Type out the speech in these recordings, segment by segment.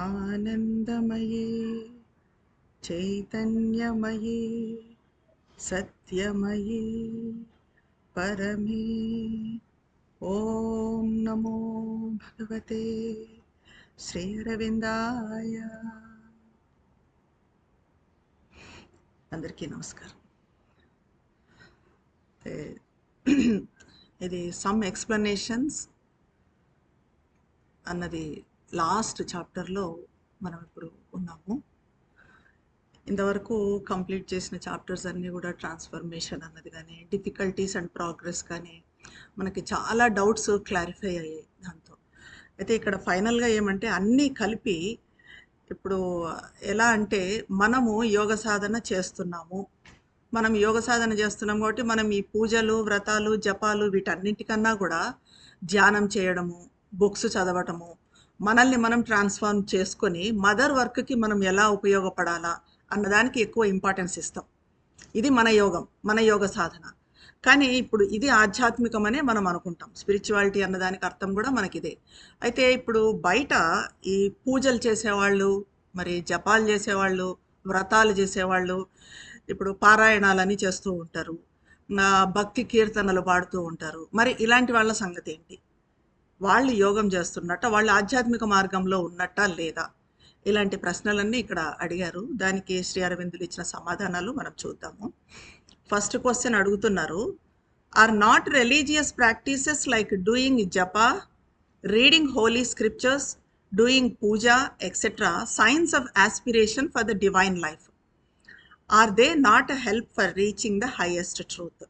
ఆనందమయీ చైతన్యమయీ సత్యమయీ పరమే ఓం నమో భగవతే శ్రీ అరవిందాయ. అందరికీ నమస్కారం. ఇది సమ్ ఎక్స్ప్లెనేషన్స్ అన్నది లాస్ట్ చాప్టర్లో మనం ఇప్పుడు ఉన్నాము. ఇంతవరకు కంప్లీట్ చేసిన చాప్టర్స్ అన్నీ కూడా ట్రాన్స్ఫర్మేషన్ అన్నది కానీ, డిఫికల్టీస్ అండ్ ప్రోగ్రెస్ కానీ మనకి చాలా డౌట్స్ క్లారిఫై అయ్యాయి దాంతో. అయితే ఇక్కడ ఫైనల్గా ఏమంటే అన్నీ కలిపి ఇప్పుడు ఎలా అంటే మనము యోగ సాధన చేస్తున్నాము. మనం యోగ సాధన చేస్తున్నాం కాబట్టి మనం ఈ పూజలు, వ్రతాలు, జపాలు వీటన్నిటికన్నా కూడా ధ్యానం చేయడము, బుక్స్ చదవటము, మనల్ని మనం ట్రాన్స్ఫార్మ్ చేసుకొని మదర్ వర్క్కి మనం ఎలా ఉపయోగపడాలా అన్నదానికి ఎక్కువ ఇంపార్టెన్స్ ఇస్తాం. ఇది మన యోగం, మన యోగ సాధన. కానీ ఇప్పుడు ఇది ఆధ్యాత్మికమనే మనం అనుకుంటాం. స్పిరిచువాలిటీ అన్నదానికి అర్థం కూడా మనకిదే. అయితే ఇప్పుడు బయట ఈ పూజలు చేసేవాళ్ళు, మరి జపాలు చేసేవాళ్ళు, వ్రతాలు చేసేవాళ్ళు, ఇప్పుడు పారాయణాలని చేస్తూ ఉంటారు, భక్తి కీర్తనలు పాడుతూ ఉంటారు. మరి ఇలాంటి వాళ్ళ సంగతి ఏంటి? వాళ్ళు యోగం చేస్తున్నట్ట, వాళ్ళు ఆధ్యాత్మిక మార్గంలో ఉన్నట్టా లేదా? ఇలాంటి ప్రశ్నలన్నీ ఇక్కడ అడిగారు. దానికి శ్రీ అరవిందులు ఇచ్చిన సమాధానాలు మనం చూద్దాము. ఫస్ట్ క్వశ్చన్ అడుగుతున్నారు, are not religious practices like doing japa, reading holy scriptures, doing puja etcetera signs of aspiration for the divine life? Are they not a help for reaching the highest truth?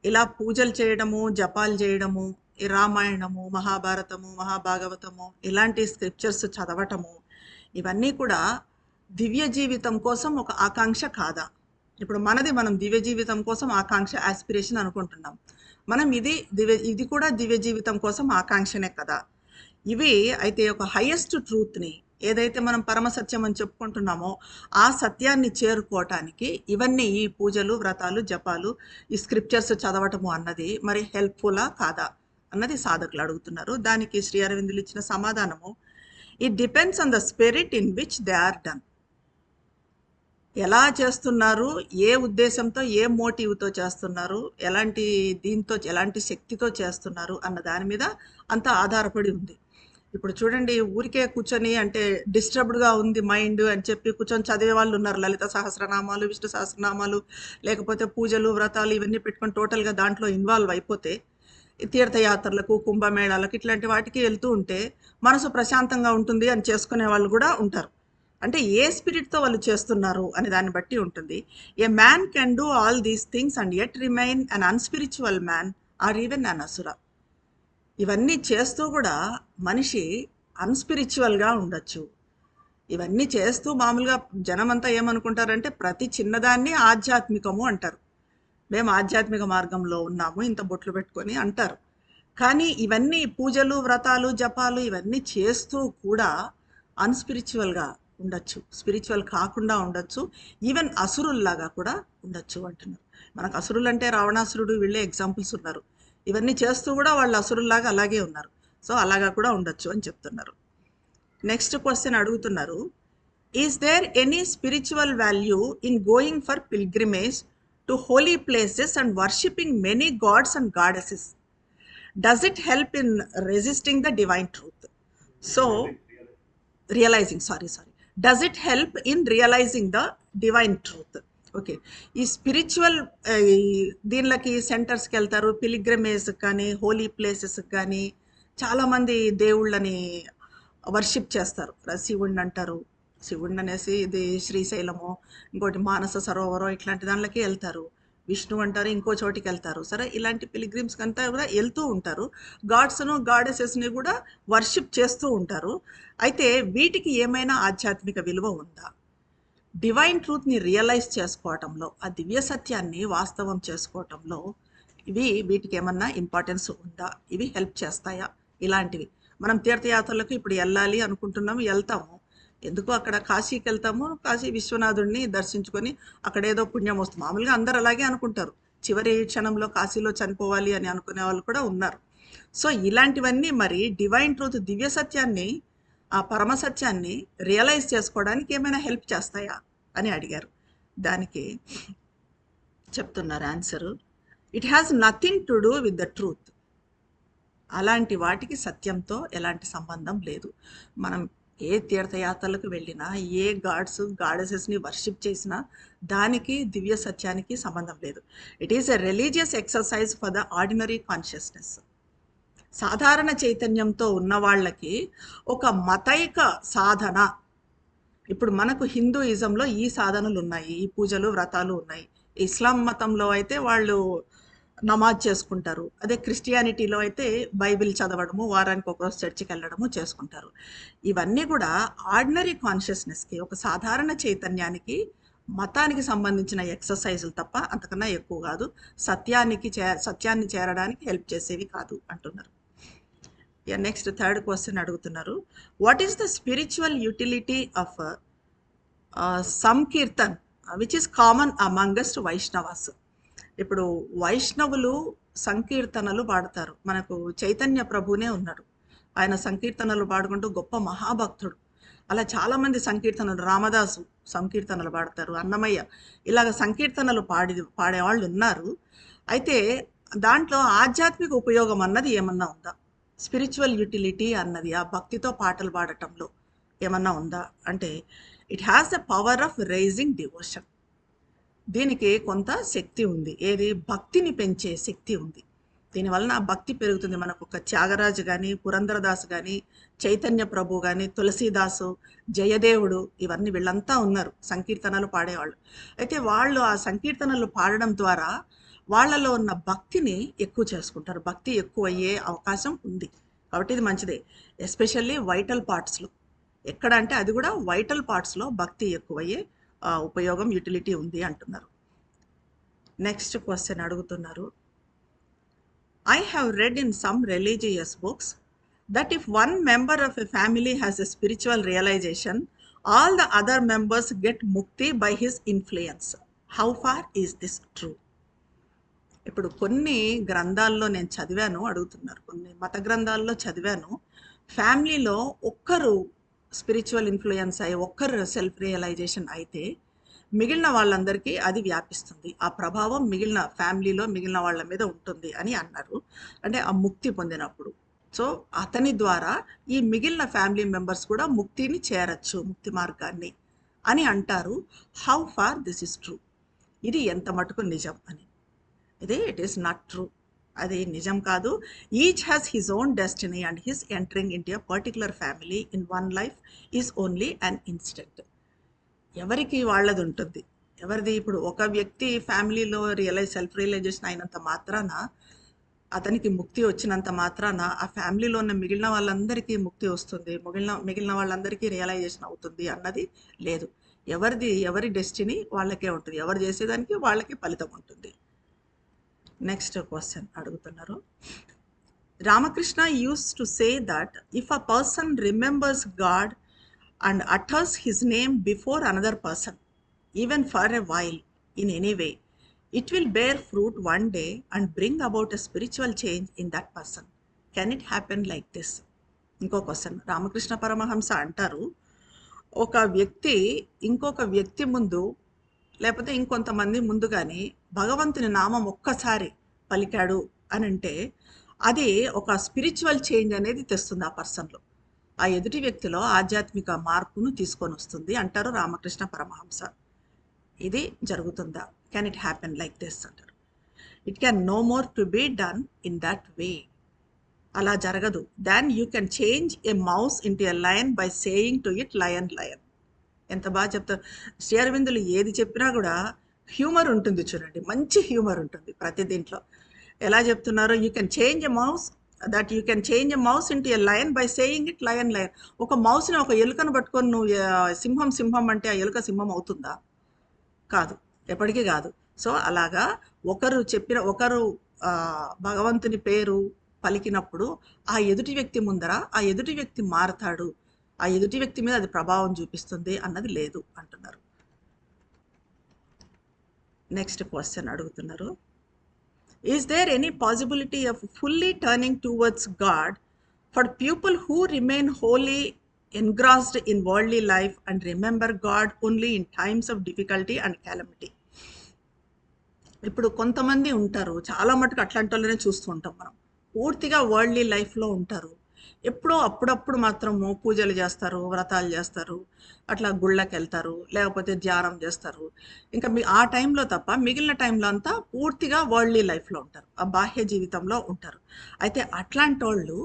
ఇలా పూజలు చేయడము, జపాలు చేయడము, ఈ రామాయణము, మహాభారతము, మహాభాగవతము ఇలాంటి స్క్రిప్చర్స్ చదవటము, ఇవన్నీ కూడా దివ్య జీవితం కోసం ఒక ఆకాంక్ష కాదా? ఇప్పుడు మనం దివ్య జీవితం కోసం ఆకాంక్ష, ఆస్పిరేషన్ అనుకుంటున్నాం. మనం ఇది కూడా దివ్య జీవితం కోసం ఆకాంక్షనే కదా. ఇవి అయితే ఒక హైయెస్ట్ ట్రూత్ని, ఏదైతే మనం పరమసత్యం అని చెప్పుకుంటున్నామో ఆ సత్యాన్ని చేరుకోవటానికి ఇవన్నీ, ఈ పూజలు, వ్రతాలు, జపాలు, ఈ స్క్రిప్చర్స్ చదవటము అన్నది మరి హెల్ప్ఫుల్లా కాదా అన్నది సాధకులు అడుగుతున్నారు. దానికి శ్రీ అరవిందులు ఇచ్చిన సమాధానము, it depends on the spirit in which they are done. ఎలా చేస్తున్నారు, ఏ ఉద్దేశంతో, ఏ మోటివ్తో చేస్తున్నారు, ఎలాంటి శక్తితో చేస్తున్నారు అన్న దాని మీద అంతా ఆధారపడి ఉంది. ఇప్పుడు చూడండి, ఊరికే కూర్చొని అంటే డిస్టర్బ్డ్గా ఉంది మైండ్ అని చెప్పి కూర్చొని చదివే వాళ్ళు ఉన్నారు. లలిత సహస్రనామాలు, విష్ణు సహస్రనామాలు, లేకపోతే పూజలు, వ్రతాలు ఇవన్నీ పెట్టుకొని టోటల్గా దాంట్లో ఇన్వాల్వ్ అయిపోతే, తీర్థయాత్రలకు, కుంభమేళాలకు ఇట్లాంటి వాటికి వెళ్తూ ఉంటే మనసు ప్రశాంతంగా ఉంటుంది అని చేసుకునే వాళ్ళు కూడా ఉంటారు. అంటే ఏ స్పిరిట్తో వాళ్ళు చేస్తున్నారు అనే దాన్ని బట్టి ఉంటుంది. A man can do all these things and yet remain an unspiritual man or even an asura. ఇవన్నీ చేస్తూ కూడా మనిషి అన్స్పిరిచువల్గా ఉండొచ్చు. ఇవన్నీ చేస్తూ మామూలుగా జనమంతా ఏమనుకుంటారంటే ప్రతి చిన్నదాన్ని ఆధ్యాత్మికము అంటారు. మేము ఆధ్యాత్మిక మార్గంలో ఉన్నాము ఇంత బొట్లు పెట్టుకొని అంటారు. కానీ ఇవన్నీ పూజలు, వ్రతాలు, జపాలు ఇవన్నీ చేస్తూ కూడా అన్స్పిరిచువల్గా ఉండొచ్చు, స్పిరిచువల్ కాకుండా ఉండొచ్చు, ఈవెన్ అసురుల్లాగా కూడా ఉండొచ్చు అంటున్నారు. మనకు అసురులు అంటే రావణాసురుడు వీళ్ళే ఎగ్జాంపుల్స్ ఉన్నారు. ఇవన్నీ చేస్తూ కూడా వాళ్ళు అసురుల్లాగా అలాగే ఉన్నారు. సో అలాగా కూడా ఉండొచ్చు అని చెప్తున్నారు. నెక్స్ట్ క్వశ్చన్ అడుగుతున్నారు, is there any spiritual value in going for pilgrimage to holy places and worshipping many gods and goddesses? Does it help in resisting the divine truth? So realising does it help in realising the divine truth? Okay, ఈ spiritual దీనిలకి సెంటర్స్కి వెళ్తారు, పిలిగ్రిమేజ్కి కానీ, హోలీ ప్లేసెస్కి కానీ చాలామంది దేవుళ్ళని వర్షిప్ చేస్తారు. శివుడిని అంటారు, శివుడిని అనేసి ఇది శ్రీశైలము, ఇంకోటి మానస సరోవరం ఇట్లాంటి దానిలకి వెళ్తారు. విష్ణు అంటారు, ఇంకో చోటికి వెళ్తారు. సరే, ఇలాంటి పిలిగ్రిమ్స్కి అంతా కూడా వెళ్తూ ఉంటారు. గాడ్స్ను, గాడెసెస్ని కూడా వర్షిప్ చేస్తూ ఉంటారు. అయితే వీటికి ఏమైనా ఆధ్యాత్మిక విలువ ఉందా? డివైన్ ట్రూత్ని రియలైజ్ చేసుకోవటంలో, ఆ దివ్య సత్యాన్ని వాస్తవం చేసుకోవటంలో వీటికి ఏమన్నా ఇంపార్టెన్స్ ఉందా? ఇవి హెల్ప్ చేస్తాయా? ఇలాంటివి మనం తీర్థయాత్రలకు ఇప్పుడు వెళ్ళాలి అనుకుంటున్నాము, వెళ్తాము. ఎందుకు అక్కడ కాశీకి వెళ్తాము, కాశీ విశ్వనాథుడిని దర్శించుకొని అక్కడేదో పుణ్యం వస్తుంది. మామూలుగా అందరూ అలాగే అనుకుంటారు. చివరి క్షణంలో కాశీలో చనిపోవాలి అని అనుకునే వాళ్ళు కూడా ఉన్నారు. సో ఇలాంటివన్నీ మరి డివైన్ ట్రూత్, దివ్య సత్యాన్ని, ఆ పరమ సత్యాన్ని రియలైజ్ చేసుకోవడానికి ఏమైనా హెల్ప్ చేస్తాయా అని అడిగారు. దానికి చెప్తున్నారు answer, it has nothing to do with the truth. అలాంటి వాటికి సత్యంతో ఎలాంటి సంబంధం లేదు. మనం ఏ తీర్థయాత్రలకు వెళ్ళినా, ఏ గాడ్స్ గాడెసెస్ని వర్షిప్ చేసినా దానికి దివ్య సత్యానికి సంబంధం లేదు. It is a religious exercise for the ordinary consciousness. సాధారణ చైతన్యంతో ఉన్న వాళ్ళకి ఒక మతైక సాధన. ఇప్పుడు మనకు హిందూయిజంలో ఈ సాధనలు ఉన్నాయి, ఈ పూజలు వ్రతాలు ఉన్నాయి. ఇస్లాం మతంలో అయితే వాళ్ళు నమాజ్ చేసుకుంటారు. అదే క్రిస్టియానిటీలో అయితే బైబిల్ చదవడము, వారానికి ఒకరోజు చర్చికి వెళ్ళడము చేసుకుంటారు. ఇవన్నీ కూడా ఆర్డినరీ కాన్షియస్నెస్కి, ఒక సాధారణ చైతన్యానికి, మతానికి సంబంధించిన ఎక్సర్సైజులు తప్ప అంతకన్నా ఎక్కువ కాదు. సత్యాన్ని చేరడానికి హెల్ప్ చేసేవి కాదు అంటున్నారు. నెక్స్ట్ థర్డ్ క్వశ్చన్ అడుగుతున్నారు, what is the spiritual utility of sankirtan which is common amongst Vaishnavas? ఇప్పుడు వైష్ణవులు సంకీర్తనలు పాడతారు. మనకు చైతన్య ప్రభునే ఉన్నాడు, ఆయన సంకీర్తనలు పాడుకుంటూ గొప్ప మహాభక్తుడు. అలా చాలామంది సంకీర్తనలు, రామదాసు సంకీర్తనలు పాడతారు, అన్నమయ్య, ఇలాగ సంకీర్తనలు పాడేవాళ్ళు ఉన్నారు. అయితే దాంట్లో ఆధ్యాత్మిక ఉపయోగం అన్నది ఏమన్నా ఉందా? స్పిరిచువల్ యూటిలిటీ అన్నది ఆ భక్తితో పాటలు పాడటంలో ఏమన్నా ఉందా అంటే, it has the power of raising devotion. దీనికి కొంత శక్తి ఉంది. ఏది? భక్తిని పెంచే శక్తి ఉంది. దీనివలన భక్తి పెరుగుతుంది. మనకు ఒక త్యాగరాజు కానీ, పురంధరదాసు కానీ, చైతన్య ప్రభు కానీ, తులసీదాసు, జయదేవుడు, ఇవన్నీ వీళ్ళంతా ఉన్నారు సంకీర్తనలు పాడేవాళ్ళు. అయితే వాళ్ళు ఆ సంకీర్తనలు పాడడం ద్వారా వాళ్ళలో ఉన్న భక్తిని ఎక్కువ చేసుకుంటారు. భక్తి ఎక్కువ అయ్యే అవకాశం ఉంది. కాబట్టి ఇది మంచిదే. ఎస్పెషల్లీ వైటల్ పార్ట్స్లో. ఎక్కడ అంటే అది కూడా వైటల్ పార్ట్స్లో భక్తి ఎక్కువయ్యే ఉపయోగం, యూటిలిటీ ఉంది అంటున్నారు. నెక్స్ట్ క్వశ్చన్ అడుగుతున్నారు, I have read in some religious books that if one member of a family has a spiritual realization, all the other members get mukti by his influence. How far is this true? ఇప్పుడు కొన్ని గ్రంథాల్లో నేను చదివాను, అడుగుతున్నారు. కొన్ని మత గ్రంథాల్లో చదివాను, ఫ్యామిలీలో ఒక్కరు స్పిరిచువల్ ఇన్ఫ్లుయెన్స్ అయ్యి, ఒక్కరు సెల్ఫ్ రియలైజేషన్ అయితే మిగిలిన వాళ్ళందరికీ అది వ్యాపిస్తుంది. ఆ ప్రభావం మిగిలిన ఫ్యామిలీలో మిగిలిన వాళ్ళ మీద ఉంటుంది అని అన్నారు. అంటే ఆ ముక్తి పొందినప్పుడు. సో అతని ద్వారా ఈ మిగిలిన ఫ్యామిలీ మెంబర్స్ కూడా ముక్తిని చేరచ్చు, ముక్తి మార్గాన్ని అని అంటారు. How far this is true? ఇది ఎంత మటుకు నిజం అని. ఇది ఇట్ ఈస్ నాట్ ట్రూ. అది నిజం కాదు. Each has his own destiny and his entering in to a particular family in one life is only an instant. ఎవరికి వాళ్ళది ఉంటుంది. ఎవరిది? ఇప్పుడు ఒక వ్యక్తి ఫ్యామిలీలో సెల్ఫ్ రియలైజేషన్ అయినంత మాత్రాన, అతనికి ముక్తి వచ్చినంత మాత్రాన ఆ ఫ్యామిలీలో ఉన్న మిగిలిన వాళ్ళందరికీ ముక్తి వస్తుంది, మిగిలిన వాళ్ళందరికీ రియలైజేషన్ అవుతుంది అన్నది లేదు. ఎవరి డెస్టినీ వాళ్ళకే ఉంటుంది. ఎవరు చేసేదానికి వాళ్ళకి ఫలితం ఉంటుంది. నెక్స్ట్ క్వశ్చన్ అడుగుతున్నారు, Ramakrishna use to say that if a person remembers God and utters his name before another person, even for a while, in any way, it will bear fruit one day and bring about a spiritual change in that person. Can it happen like this? ఇంకో question. Ramakrishna Paramahamsa అంటారు, ఒక వ్యక్తి ఇంకొక వ్యక్తి ముందు లేకపోతే ఇంకొంతమంది ముందు కానీ భగవంతుని నామం ఒక్కసారి పలికాడు అని అంటే అది ఒక స్పిరిచువల్ చేంజ్ అనేది తెస్తుంది ఆ పర్సన్లో. ఆ ఎదుటి వ్యక్తిలో ఆధ్యాత్మిక మార్పును తీసుకొని వస్తుంది అంటారు రామకృష్ణ పరమహంస. ఇది జరుగుతుందా? Can it happen like this అంటారు. It can no more to be done in that way. అలా జరగదు. Than you can change a mouse into a lion by saying to it lion lion. ఎంత బాగా చెప్తారు. శ్రీ అరవిందులు ఏది చెప్పినా కూడా హ్యూమర్ ఉంటుంది చూడండి, మంచి హ్యూమర్ ఉంటుంది ప్రతి దీంట్లో. ఎలా చెప్తున్నారు? You can change a mouse you can change a mouse into a lion by saying it lion lion. ఒక మౌస్ని, ఒక ఎలుకను పట్టుకొని నువ్వు సింహం సింహం అంటే ఆ ఎలుక సింహం అవుతుందా? కాదు, ఎప్పటికీ కాదు. సో అలాగా ఒకరు భగవంతుని పేరు పలికినప్పుడు ఆ ఎదుటి వ్యక్తి ముందర ఆ ఎదుటి వ్యక్తి మారతాడు. ఆ ఎదుటి వ్యక్తి మీద అది ప్రభావం చూపిస్తుంది అన్నది లేదు అంటున్నారు. నెక్స్ట్ క్వశ్చన్ అడుగుతున్నారు, is there any possibility of fully turning towards God for people who remain holy engrossed in worldly life and remember God only in times of difficulty and calamity? ఇప్పుడు కొంతమంది ఉంటారు, చాలా మటుకు అట్లాంటి వాళ్ళనే చూస్తూ ఉంటాం మనం, పూర్తిగా వరల్డ్లీ లైఫ్లో ఉంటారు. ఎప్పుడో అప్పుడప్పుడు మాత్రము పూజలు చేస్తారు, వ్రతాలు చేస్తారు, అట్లా గుళ్ళకి వెళ్తారు, లేకపోతే ధ్యానం చేస్తారు. ఇంకా ఆ టైంలో తప్ప మిగిలిన టైంలో అంతా పూర్తిగా వరల్డ్లీ లైఫ్లో ఉంటారు, ఆ బాహ్య జీవితంలో ఉంటారు. అయితే అట్లాంటి వాళ్ళు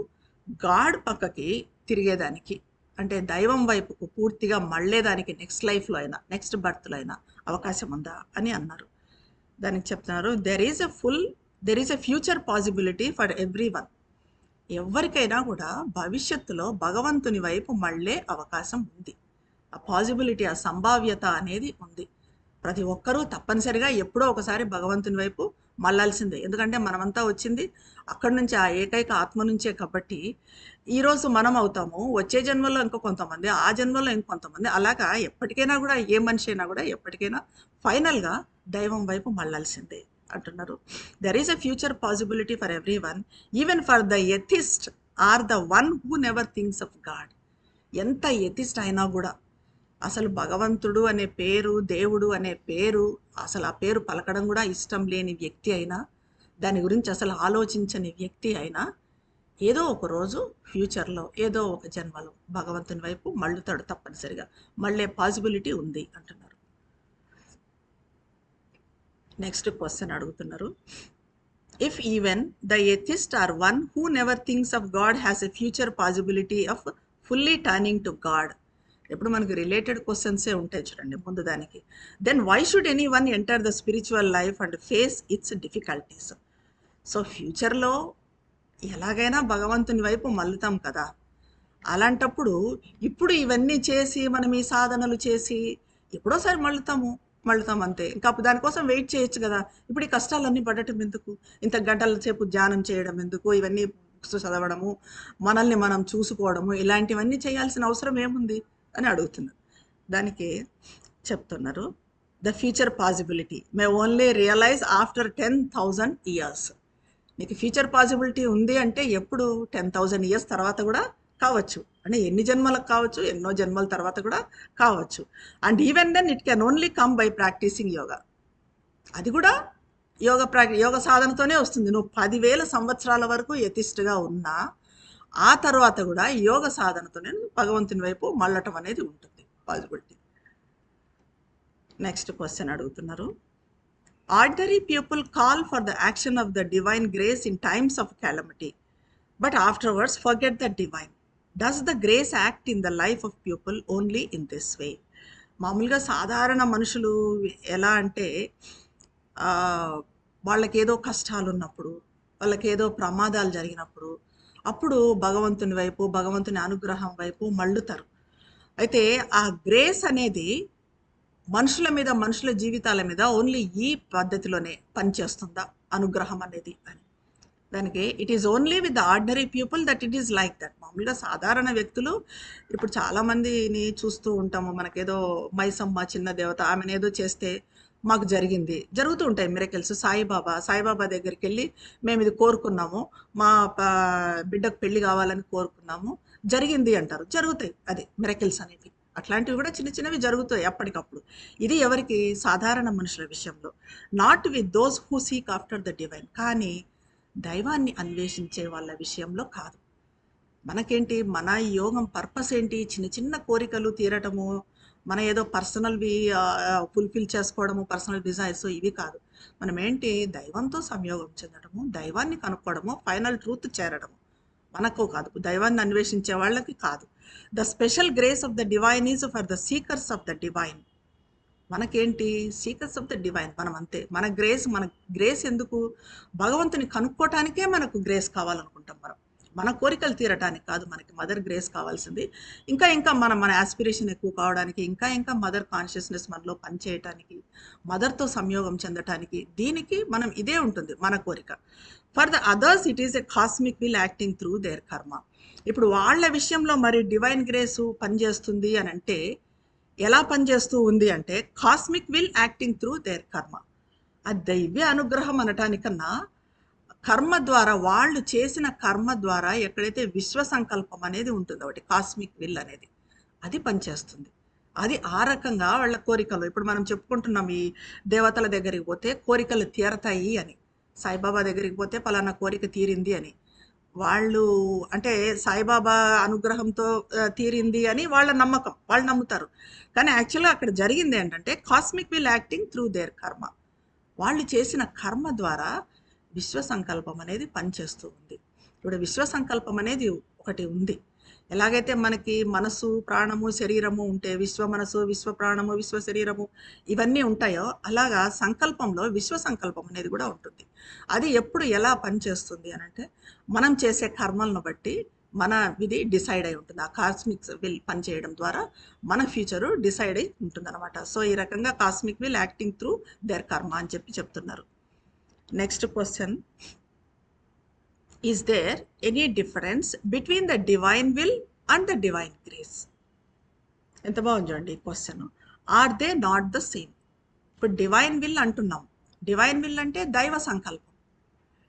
గాడ్ పక్కకి తిరిగేదానికి, అంటే దైవం వైపుకు పూర్తిగా మళ్ళేదానికి నెక్స్ట్ లైఫ్లో అయినా నెక్స్ట్ బర్త్లో అయినా అవకాశం ఉందా అని అన్నారు. దానికి చెప్తున్నారు, there is a future possibility for every one. ఎవరికైనా కూడా భవిష్యత్తులో భగవంతుని వైపు మళ్ళే అవకాశం ఉంది. ఆ పాసిబిలిటీ, ఆ సంభావ్యత అనేది ఉంది. ప్రతి ఒక్కరూ తప్పనిసరిగా ఎప్పుడో ఒకసారి భగవంతుని వైపు మళ్ళాల్సిందే. ఎందుకంటే మనమంతా వచ్చింది అక్కడి నుంచి, ఆ ఏకైక ఆత్మ నుంచే. కాబట్టి ఈరోజు మనం అవుతాము, వచ్చే జన్మలో ఇంకో కొంతమంది, ఆ జన్మలో ఇంకొంతమంది, అలాగా ఎప్పటికైనా కూడా ఏ మనిషి అయినా కూడా ఎప్పటికైనా ఫైనల్గా దైవం వైపు మళ్ళాల్సిందే అంటున్నారు. There is a future possibility for every one, even for the atheist or the one who never thinks of God. ఎంత ఎథిస్ట్ అయినా కూడా, అసలు భగవంతుడు అనే పేరు, దేవుడు అనే పేరు, అసలు ఆ పేరు పలకడం కూడా ఇష్టం లేని వ్యక్తి అయినా, దాని గురించి అసలు ఆలోచించని వ్యక్తి అయినా, ఏదో ఒక రోజు ఫ్యూచర్లో ఏదో ఒక జన్మలో భగవంతుని వైపు మళ్ళుతాడు తప్పనిసరిగా. మళ్ళే పాసిబిలిటీ ఉంది అంటున్నారు. నెక్స్ట్ క్వశ్చన్ అడుగుతున్నారు, if even the atheist or one who never thinks of God has a future possibility of fully turning to God. ఎప్పుడు మనకి రిలేటెడ్ క్వశ్చన్సే ఉంటాయి చూడండి ముందు దానికి. Then why should any one enter the spiritual life and face its difficulties? So ఫ్యూచర్లో ఎలాగైనా భగవంతుని వైపు మళ్ళుతాం కదా, అలాంటప్పుడు ఇప్పుడు ఇవన్నీ చేసి మనం ఈ సాధనలు చేసి ఎప్పుడోసారి మళ్ళుతాం అంతే. ఇంకా దానికోసం వెయిట్ చేయొచ్చు కదా. ఇప్పుడు ఈ కష్టాలన్నీ పడటం ఎందుకు, ఇంత గంటల సేపు ధ్యానం చేయడం ఎందుకు, ఇవన్నీ బుక్స్ చదవడము, మనల్ని మనం చూసుకోవడము, ఇలాంటివన్నీ చేయాల్సిన అవసరం ఏముంది అని అడుగుతున్నారు. దానికి చెప్తున్నారు, the future possibility may only realise after 10,000 years. నీకు ఫ్యూచర్ పాసిబిలిటీ ఉంది అంటే ఎప్పుడు, 10,000 ఇయర్స్ తర్వాత కూడా కావచ్చు, అంటే ఎన్ని జన్మలకు కావచ్చు, ఎన్నో జన్మల తర్వాత కూడా కావచ్చు. And even then it can only come by practising yoga. అది కూడా యోగ సాధనతోనే వస్తుంది. నువ్వు 10,000 సంవత్సరాల వరకు ఎథిస్ట్గా ఉన్నా ఆ తర్వాత కూడా యోగ సాధనతోనే భగవంతుని వైపు మళ్ళటం అనేది ఉంటుంది, పాసిబిలిటీ. నెక్స్ట్ క్వశ్చన్ అడుగుతున్నారు, ordinary people call for the action of the divine grace in times of calamity, but afterwards forget the divine. Does the grace act in the life of people only in this way? మామూలుగా సాధారణ మనుషులు ఎలా అంటే, వాళ్ళకేదో కష్టాలు ఉన్నప్పుడు, వాళ్ళకేదో ప్రమాదాలు జరిగినప్పుడు, అప్పుడు భగవంతుని వైపు, భగవంతుని అనుగ్రహం వైపు మళ్ళుతారు. అయితే ఆ గ్రేస్ అనేది మనుషుల మీద, మనుషుల జీవితాల మీద ఓన్లీ ఈ పద్ధతిలోనే పనిచేస్తుందా అనుగ్రహం అనేది అని. దానికి it is only with the ordinary people that it is like that. మామూలుగా సాధారణ వ్యక్తులు, ఇప్పుడు చాలామందిని చూస్తూ ఉంటాము, మనకేదో మైసమ్మ చిన్న దేవత, ఆమెను ఏదో చేస్తే మాకు జరుగుతూ ఉంటాయి మిరకిల్స్. సాయిబాబా దగ్గరికి వెళ్ళి మేము ఇది కోరుకున్నాము, మా బిడ్డకు పెళ్లి కావాలని కోరుకున్నాము, జరిగింది అంటారు, జరుగుతాయి. అది మిరకిల్స్ అనేవి. అట్లాంటివి కూడా చిన్న చిన్నవి జరుగుతాయి అప్పటికప్పుడు. ఇది ఎవరికి, సాధారణ మనుషుల విషయంలో. Not with those who seek after the divine. కానీ దైవాన్ని అన్వేషించే వాళ్ళ విషయంలో కాదు. మనకేంటి, మన యోగం పర్పస్ ఏంటి, చిన్న చిన్న కోరికలు తీరటము, మన ఏదో పర్సనల్వి ఫుల్ఫిల్ చేసుకోవడము, పర్సనల్ డిజైర్స్, ఇవి కాదు. మనం ఏంటి, దైవంతో సంయోగం చెందడము, దైవాన్ని కనుక్కోవడము, ఫైనల్ ట్రూత్ చేరడము. మనకు కాదు, దైవాన్ని అన్వేషించే వాళ్ళకి కాదు. The special grace of the divine is for the seekers of the divine. మనకేంటి, సీకర్స్ ఆఫ్ ద డివైన్ మనం అంతే. మన గ్రేస్ ఎందుకు, భగవంతుని కనుక్కోవటానికే మనకు గ్రేస్ కావాలనుకుంటాం మనం. మన కోరికలు తీరటానికి కాదు మనకి మదర్ గ్రేస్ కావాల్సింది. ఇంకా ఇంకా మన యాస్పిరేషన్ ఎక్కువ కావడానికి, ఇంకా ఇంకా మదర్ కాన్షియస్నెస్ మనలో పనిచేయటానికి, మదర్తో సంయోగం చెందటానికి, దీనికి మనం ఇదే ఉంటుంది మన కోరిక. For the others it is a cosmic will acting through their కర్మ. ఇప్పుడు వాళ్ళ విషయంలో మరి డివైన్ గ్రేసు పనిచేస్తుంది అని అంటే ఎలా పనిచేస్తూ ఉంది అంటే cosmic will acting through their కర్మ. ఆ దైవ్య అనుగ్రహం అనటానికన్నా కర్మ ద్వారా, వాళ్ళు చేసిన కర్మ ద్వారా ఎక్కడైతే విశ్వ సంకల్పం అనేది ఉంటుందో ఒకటి కాస్మిక్ విల్ అనేది, అది పనిచేస్తుంది. అది ఆ రకంగా వాళ్ళ కోరికలు. ఇప్పుడు మనం చెప్పుకుంటున్నాం ఈ దేవతల దగ్గరికి పోతే కోరికలు తీరతాయి అని, సాయిబాబా దగ్గరికి పోతే పలానా కోరిక తీరింది అని. వాళ్ళు అంటే సాయిబాబా అనుగ్రహంతో తీరింది అని వాళ్ళ నమ్మకం, వాళ్ళు నమ్ముతారు. కానీ యాక్చువల్గా అక్కడ జరిగింది ఏంటంటే cosmic will acting through their కర్మ. వాళ్ళు చేసిన కర్మ ద్వారా విశ్వ సంకల్పం అనేది పనిచేస్తూ ఉంది. ఇప్పుడు విశ్వ సంకల్పం అనేది ఒకటి ఉంది. ఎలాగైతే మనకి మనసు, ప్రాణము, శరీరము ఉంటే విశ్వ మనసు, విశ్వ ప్రాణము, విశ్వ శరీరము ఇవన్నీ ఉంటాయో, అలాగా సంకల్పంలో విశ్వ సంకల్పం అనేది కూడా ఉంటుంది. అది ఎప్పుడు ఎలా పనిచేస్తుంది అని అంటే మనం చేసే కర్మలను బట్టి మన విధి డిసైడ్ అయి ఉంటుంది. ఆ కాస్మిక్ విల్ పనిచేయడం ద్వారా మన ఫ్యూచరు డిసైడ్ అయి ఉంటుంది అనమాట. సో ఈ రకంగా cosmic will acting through their karma అని చెప్తున్నారు. Next question, is there any difference between the divine will and the divine grace? ఎంత బాగుంది చూడండి ఈ క్వశ్చన్. Are they not the same? ఇప్పుడు డివైన్ విల్ అంటున్నాం, డివైన్ విల్ అంటే దైవ సంకల్పం.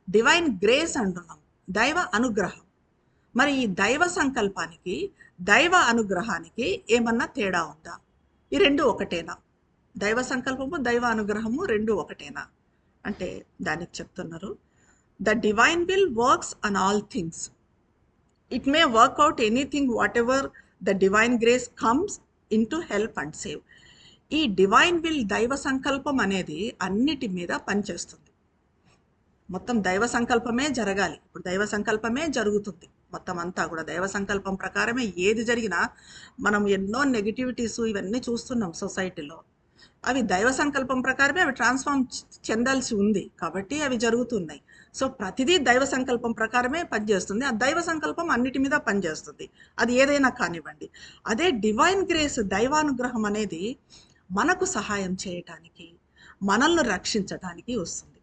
డివైన్ గ్రేస్ అంటున్నాం, దైవ అనుగ్రహం. మరి ఈ దైవ సంకల్పానికి, దైవ అనుగ్రహానికి ఏమన్నా తేడా ఉందా? ఈ రెండు ఒకటేనా? దైవ సంకల్పము, దైవ అనుగ్రహము రెండు ఒకటేనా అంటే దానికి చెప్తున్నారు, the divine will works on all things. It may work out anything what ever the divine grace comes in to help and save. ఈ డివైన్ విల్, దైవ సంకల్పం అనేది అన్నిటి మీద పనిచేస్తుంది. మొత్తం దైవ సంకల్పమే జరగాలి. ఇప్పుడు దైవ సంకల్పమే జరుగుతుంది మొత్తం అంతా కూడా. దైవ సంకల్పం ప్రకారమే ఏది జరిగినా, మనం ఎన్నో నెగిటివిటీస్ ఇవన్నీ చూస్తున్నాం సొసైటీలో. అవి దైవ సంకల్పం ప్రకారమే అవి ట్రాన్స్ఫార్మ్ చెందాల్సి ఉంది కాబట్టి అవి జరుగుతున్నాయి. సో ప్రతిదీ దైవ సంకల్పం ప్రకారమే పనిచేస్తుంది. ఆ దైవ సంకల్పం అన్నిటి మీద పనిచేస్తుంది, అది ఏదైనా కానివ్వండి. అదే డివైన్ గ్రేస్, దైవానుగ్రహం అనేది మనకు సహాయం చేయటానికి, మనల్ని రక్షించటానికి వస్తుంది.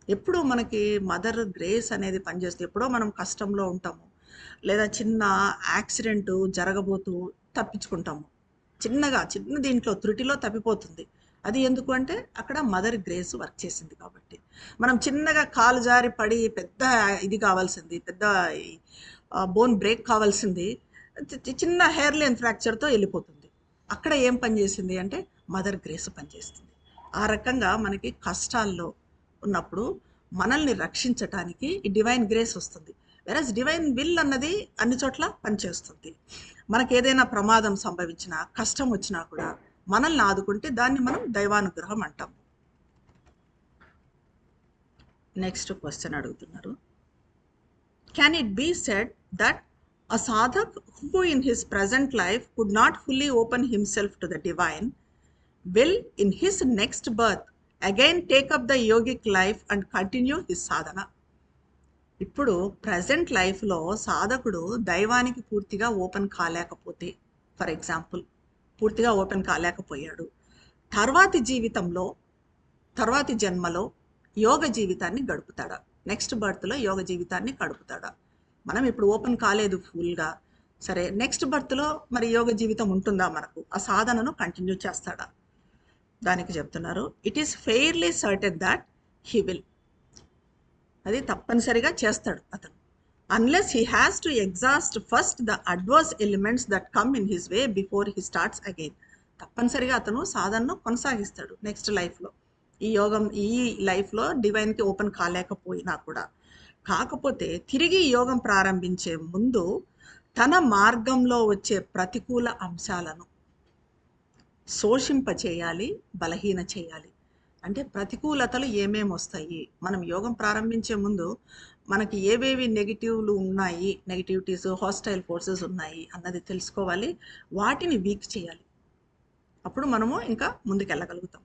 ఎప్పుడు మనకి మదర్ గ్రేస్ అనేది పనిచేస్తుంది, ఎప్పుడో మనం కష్టంలో ఉంటాము, లేదా చిన్న యాక్సిడెంట్ జరగబోతూ తప్పించుకుంటాము, చిన్న దీంట్లో త్రుటిలో తప్పిపోతుంది. అది ఎందుకు అంటే అక్కడ మదర్ గ్రేస్ వర్క్ చేసింది కాబట్టి. మనం చిన్నగా కాలు జారి పడి పెద్ద ఇది కావాల్సింది, పెద్ద బోన్ బ్రేక్ కావాల్సింది చిన్న హెయిర్ లెంత్ ఫ్రాక్చర్తో వెళ్ళిపోతుంది. అక్కడ ఏం పనిచేసింది అంటే మదర్ గ్రేస్ పనిచేస్తుంది. ఆ రకంగా మనకి కష్టాల్లో ఉన్నప్పుడు మనల్ని రక్షించటానికి ఈ డివైన్ గ్రేస్ వస్తుంది. వెరస్ డివైన్ విల్ అన్నది అన్ని చోట్ల పనిచేస్తుంది. మనకి ఏదైనా ప్రమాదం సంభవించినా, కష్టం వచ్చినా కూడా మనల్ని ఆదుకుంటే దాన్ని మనం దైవానుగ్రహం అంటాం. నెక్స్ట్ క్వశ్చన్ అడుగుతున్నారు, can it be said that a sadhak who in his present life could not fully open himself to the divine will in his next birth again take up the yogic life and continue his sadhana? ఇప్పుడు present లైఫ్లో సాధకుడు దైవానికి పూర్తిగా open కాలేకపోతే, for example పూర్తిగా open కాలేకపోయాడు, తర్వాతి జీవితంలో, తర్వాతి జన్మలో యోగ జీవితాన్ని గడుపుతాడా? నెక్స్ట్ బర్త్లో యోగ జీవితాన్ని గడుపుతాడా? మనం ఇప్పుడు ఓపెన్ కాలేదు ఫుల్గా, సరే నెక్స్ట్ బర్త్లో మరి యోగ జీవితం ఉంటుందా మనకు? ఆ సాధనను కంటిన్యూ చేస్తాడా? దానికి చెప్తున్నారు, it is fairly certain that he will. అది తప్పనిసరిగా చేస్తాడు అతను, unless he has to exhaust first the adverse elements that come in his way before he starts again. తప్పనిసరిగా అతను సాధనను కొనసాగిస్తాడు నెక్స్ట్ లైఫ్లో. ఈ లైఫ్లో డివైన్కి ఓపెన్ కాలేకపోయినా కూడా. కాకపోతే తిరిగి యోగం ప్రారంభించే ముందు తన మార్గంలో వచ్చే ప్రతికూల అంశాలను శోషింపచేయాలి, బలహీన చేయాలి. అంటే ప్రతికూలతలు ఏమేమి వస్తాయి, మనం యోగం ప్రారంభించే ముందు మనకి ఏవేవి నెగిటివ్లు ఉన్నాయి, నెగిటివిటీస్, హాస్టైల్ ఫోర్సెస్ ఉన్నాయి అన్నది తెలుసుకోవాలి, వాటిని వీక్ చేయాలి. అప్పుడు మనము ఇంకా ముందుకెళ్ళగలుగుతాం.